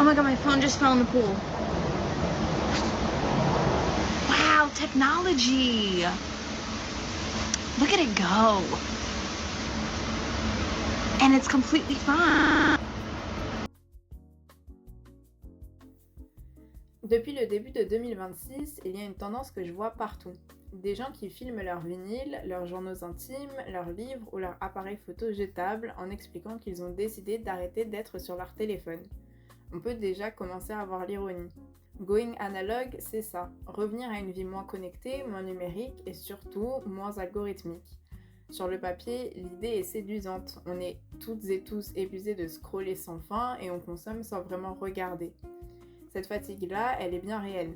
my god, my phone just fell in the pool. Wow, technology! Look at it go. And it's completely fine. Depuis le début de 2026, il y a une tendance que je vois partout. Des gens qui filment leurs vinyles, leurs journaux intimes, leurs livres ou leurs appareils photo jetables en expliquant qu'ils ont décidé d'arrêter d'être sur leur téléphone. On peut déjà commencer à voir l'ironie. Going analog, c'est ça, revenir à une vie moins connectée, moins numérique et surtout moins algorithmique. Sur le papier, l'idée est séduisante. On est toutes et tous épuisés de scroller sans fin et on consomme sans vraiment regarder. Cette fatigue-là, elle est bien réelle.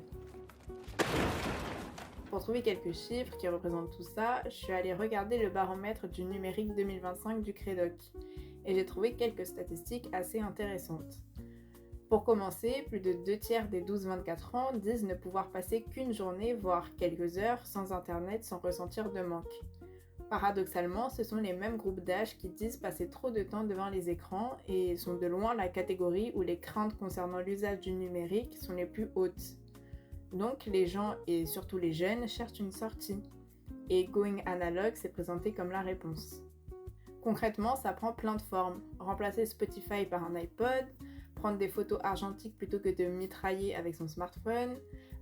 Pour trouver quelques chiffres qui représentent tout ça, je suis allée regarder le baromètre du numérique 2025 du Crédoc et j'ai trouvé quelques statistiques assez intéressantes. Pour commencer, plus de 2/3 des 12-24 ans disent ne pouvoir passer qu'une journée, voire quelques heures, sans internet sans ressentir de manque. Paradoxalement, ce sont les mêmes groupes d'âge qui disent passer trop de temps devant les écrans et sont de loin la catégorie où les craintes concernant l'usage du numérique sont les plus hautes. Donc les gens, et surtout les jeunes, cherchent une sortie. Et Going Analog s'est présenté comme la réponse. Concrètement, ça prend plein de formes. Remplacer Spotify par un iPod, prendre des photos argentiques plutôt que de mitrailler avec son smartphone,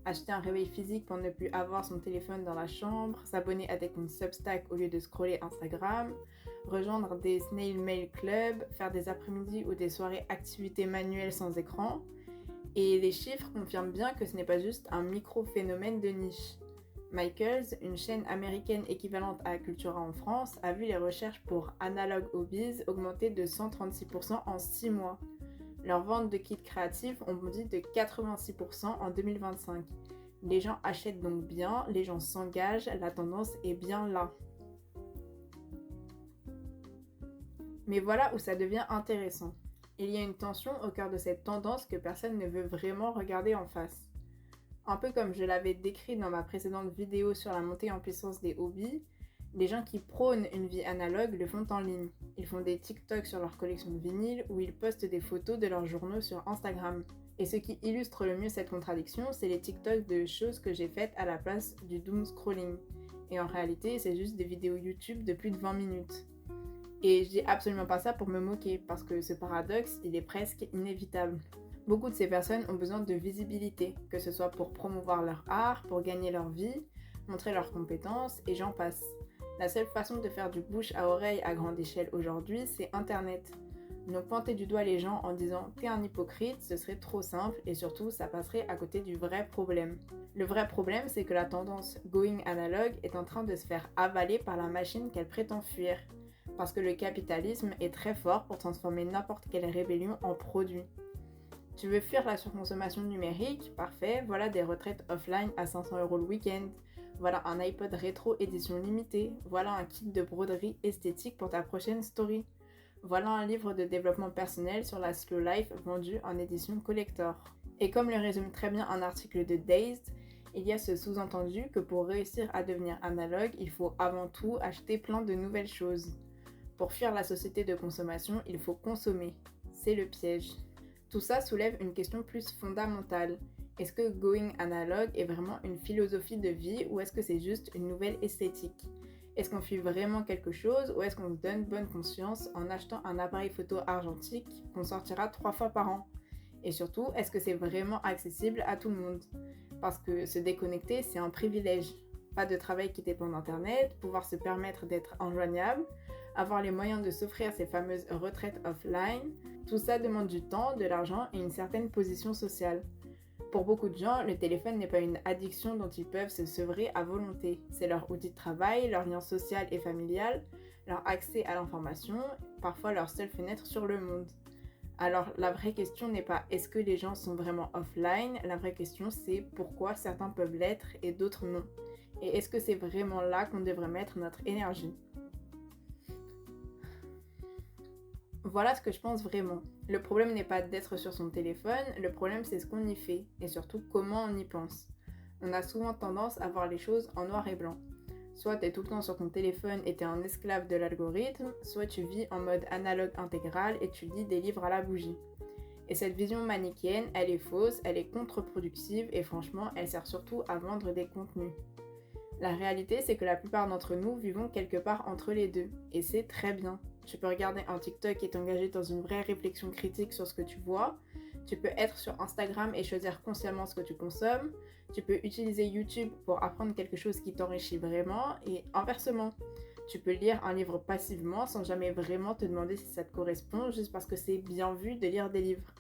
acheter un réveil physique pour ne plus avoir son téléphone dans la chambre, s'abonner à des comptes Substack au lieu de scroller Instagram, rejoindre des snail mail clubs, faire des après-midi ou des soirées activités manuelles sans écran. Et les chiffres confirment bien que ce n'est pas juste un micro-phénomène de niche. Michaels, une chaîne américaine équivalente à Cultura en France, a vu les recherches pour Analog Hobbies augmenter de 136% en 6 mois. Leurs ventes de kits créatifs ont bondi de 86% en 2025. Les gens achètent donc bien, les gens s'engagent, la tendance est bien là. Mais voilà où ça devient intéressant. Il y a une tension au cœur de cette tendance que personne ne veut vraiment regarder en face. Un peu comme je l'avais décrit dans ma précédente vidéo sur la montée en puissance des hobbies, les gens qui prônent une vie analogue le font en ligne. Ils font des TikTok sur leur collection de vinyles ou ils postent des photos de leurs journaux sur Instagram. Et ce qui illustre le mieux cette contradiction, c'est les TikTok de choses que j'ai faites à la place du doom scrolling. Et en réalité, c'est juste des vidéos YouTube de plus de 20 minutes. Et je dis absolument pas ça pour me moquer, parce que ce paradoxe, il est presque inévitable. Beaucoup de ces personnes ont besoin de visibilité, que ce soit pour promouvoir leur art, pour gagner leur vie, montrer leurs compétences, et j'en passe. La seule façon de faire du bouche à oreille à grande échelle aujourd'hui, c'est Internet. Donc pointer du doigt les gens en disant « t'es un hypocrite », ce serait trop simple et surtout ça passerait à côté du vrai problème. Le vrai problème, c'est que la tendance Going Analog est en train de se faire avaler par la machine qu'elle prétend fuir. Parce que le capitalisme est très fort pour transformer n'importe quelle rébellion en produit. Tu veux fuir la surconsommation numérique? Parfait, voilà des retraites offline à 500€ le week-end. Voilà un iPod rétro édition limitée. Voilà un kit de broderie esthétique pour ta prochaine story. Voilà un livre de développement personnel sur la slow life vendu en édition collector. Et comme le résume très bien un article de Dazed, il y a ce sous-entendu que pour réussir à devenir analogue, il faut avant tout acheter plein de nouvelles choses. Pour fuir la société de consommation, il faut consommer. C'est le piège. Tout ça soulève une question plus fondamentale. Est-ce que Going Analog est vraiment une philosophie de vie ou est-ce que c'est juste une nouvelle esthétique? Est-ce qu'on fuit vraiment quelque chose ou est-ce qu'on se donne bonne conscience en achetant un appareil photo argentique qu'on sortira 3 fois par an? Et surtout, est-ce que c'est vraiment accessible à tout le monde? Parce que se déconnecter, c'est un privilège. Pas de travail qui dépend d'Internet, pouvoir se permettre d'être injoignable, avoir les moyens de s'offrir ces fameuses retraites offline, tout ça demande du temps, de l'argent et une certaine position sociale. Pour beaucoup de gens, le téléphone n'est pas une addiction dont ils peuvent se sevrer à volonté. C'est leur outil de travail, leur lien social et familial, leur accès à l'information, parfois leur seule fenêtre sur le monde. Alors la vraie question n'est pas est-ce que les gens sont vraiment offline, la vraie question c'est pourquoi certains peuvent l'être et d'autres non. Et est-ce que c'est vraiment là qu'on devrait mettre notre énergie? Voilà ce que je pense vraiment. Le problème n'est pas d'être sur son téléphone, le problème c'est ce qu'on y fait, et surtout comment on y pense. On a souvent tendance à voir les choses en noir et blanc. Soit t'es tout le temps sur ton téléphone et t'es un esclave de l'algorithme, soit tu vis en mode analogue intégral et tu lis des livres à la bougie. Et cette vision manichéenne, elle est fausse, elle est contre-productive et franchement, elle sert surtout à vendre des contenus. La réalité, c'est que la plupart d'entre nous vivons quelque part entre les deux, et c'est très bien. Tu peux regarder un TikTok et t'engager dans une vraie réflexion critique sur ce que tu vois. Tu peux être sur Instagram et choisir consciemment ce que tu consommes. Tu peux utiliser YouTube pour apprendre quelque chose qui t'enrichit vraiment, et inversement. Tu peux lire un livre passivement sans jamais vraiment te demander si ça te correspond, juste parce que c'est bien vu de lire des livres.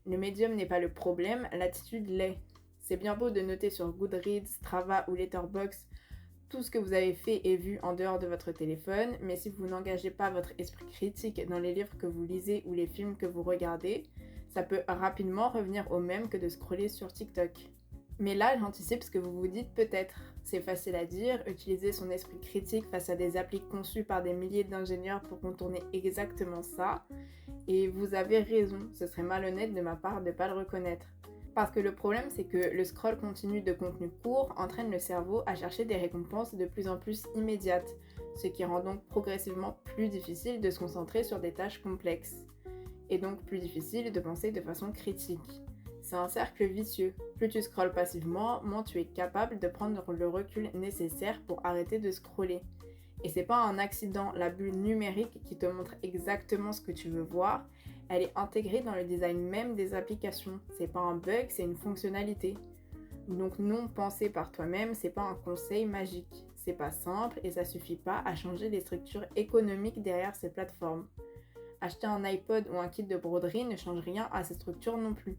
Le médium n'est pas le problème, l'attitude l'est. C'est bien beau de noter sur Goodreads, Strava ou Letterboxd tout ce que vous avez fait et vu en dehors de votre téléphone, mais si vous n'engagez pas votre esprit critique dans les livres que vous lisez ou les films que vous regardez, ça peut rapidement revenir au même que de scroller sur TikTok. Mais là, j'anticipe ce que vous vous dites peut-être. C'est facile à dire, utiliser son esprit critique face à des applis conçues par des milliers d'ingénieurs pour contourner exactement ça. Et vous avez raison, ce serait malhonnête de ma part de ne pas le reconnaître. Parce que le problème, c'est que le scroll continu de contenu court entraîne le cerveau à chercher des récompenses de plus en plus immédiates, ce qui rend donc progressivement plus difficile de se concentrer sur des tâches complexes, et donc plus difficile de penser de façon critique. C'est un cercle vicieux. Plus tu scrolles passivement, moins tu es capable de prendre le recul nécessaire pour arrêter de scroller. Et c'est pas un accident, la bulle numérique qui te montre exactement ce que tu veux voir, elle est intégrée dans le design même des applications. C'est pas un bug, c'est une fonctionnalité. Donc non, penser par toi-même, c'est pas un conseil magique. C'est pas simple et ça suffit pas à changer les structures économiques derrière ces plateformes. Acheter un iPod ou un kit de broderie ne change rien à ces structures non plus.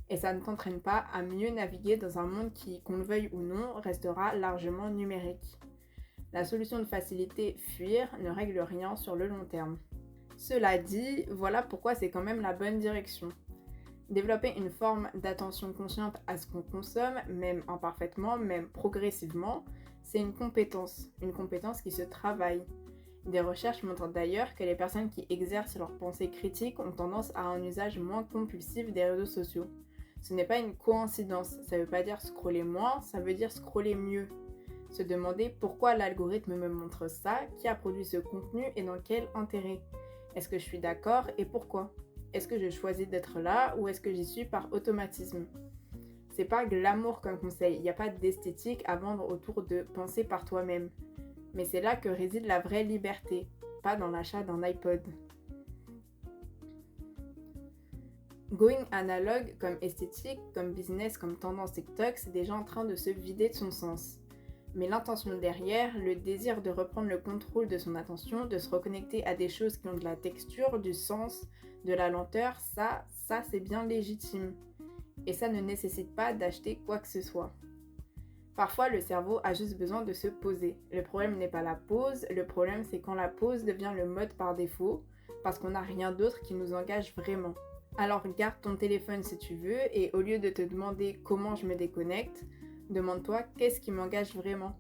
Et ça ne t'entraîne pas à mieux naviguer dans un monde qui, qu'on le veuille ou non, restera largement numérique. La solution de facilité, fuir, ne règle rien sur le long terme. Cela dit, voilà pourquoi c'est quand même la bonne direction. Développer une forme d'attention consciente à ce qu'on consomme, même imparfaitement, même progressivement, c'est une compétence qui se travaille. Des recherches montrent d'ailleurs que les personnes qui exercent leur pensée critique ont tendance à un usage moins compulsif des réseaux sociaux. Ce n'est pas une coïncidence, ça ne veut pas dire scroller moins, ça veut dire scroller mieux. Se demander pourquoi l'algorithme me montre ça, qui a produit ce contenu et dans quel intérêt. Est-ce que je suis d'accord et pourquoi? Est-ce que je choisis d'être là ou est-ce que j'y suis par automatisme? C'est pas glamour comme conseil, il n'y a pas d'esthétique à vendre autour de penser par toi-même. Mais c'est là que réside la vraie liberté, pas dans l'achat d'un iPod. Going analogue comme esthétique, comme business, comme tendance TikTok, c'est déjà en train de se vider de son sens. Mais l'intention derrière, le désir de reprendre le contrôle de son attention, de se reconnecter à des choses qui ont de la texture, du sens, de la lenteur, ça c'est bien légitime. Et ça ne nécessite pas d'acheter quoi que ce soit. Parfois, le cerveau a juste besoin de se poser. Le problème n'est pas la pause, le problème c'est quand la pause devient le mode par défaut, parce qu'on n'a rien d'autre qui nous engage vraiment. Alors garde ton téléphone si tu veux, et au lieu de te demander comment je me déconnecte, demande-toi qu'est-ce qui m'engage vraiment.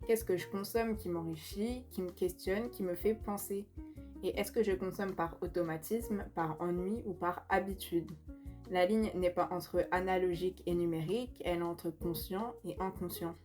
Qu'est-ce que je consomme qui m'enrichit, qui me questionne, qui me fait penser? Et est-ce que je consomme par automatisme, par ennui ou par habitude? La ligne n'est pas entre analogique et numérique, elle est entre conscient et inconscient.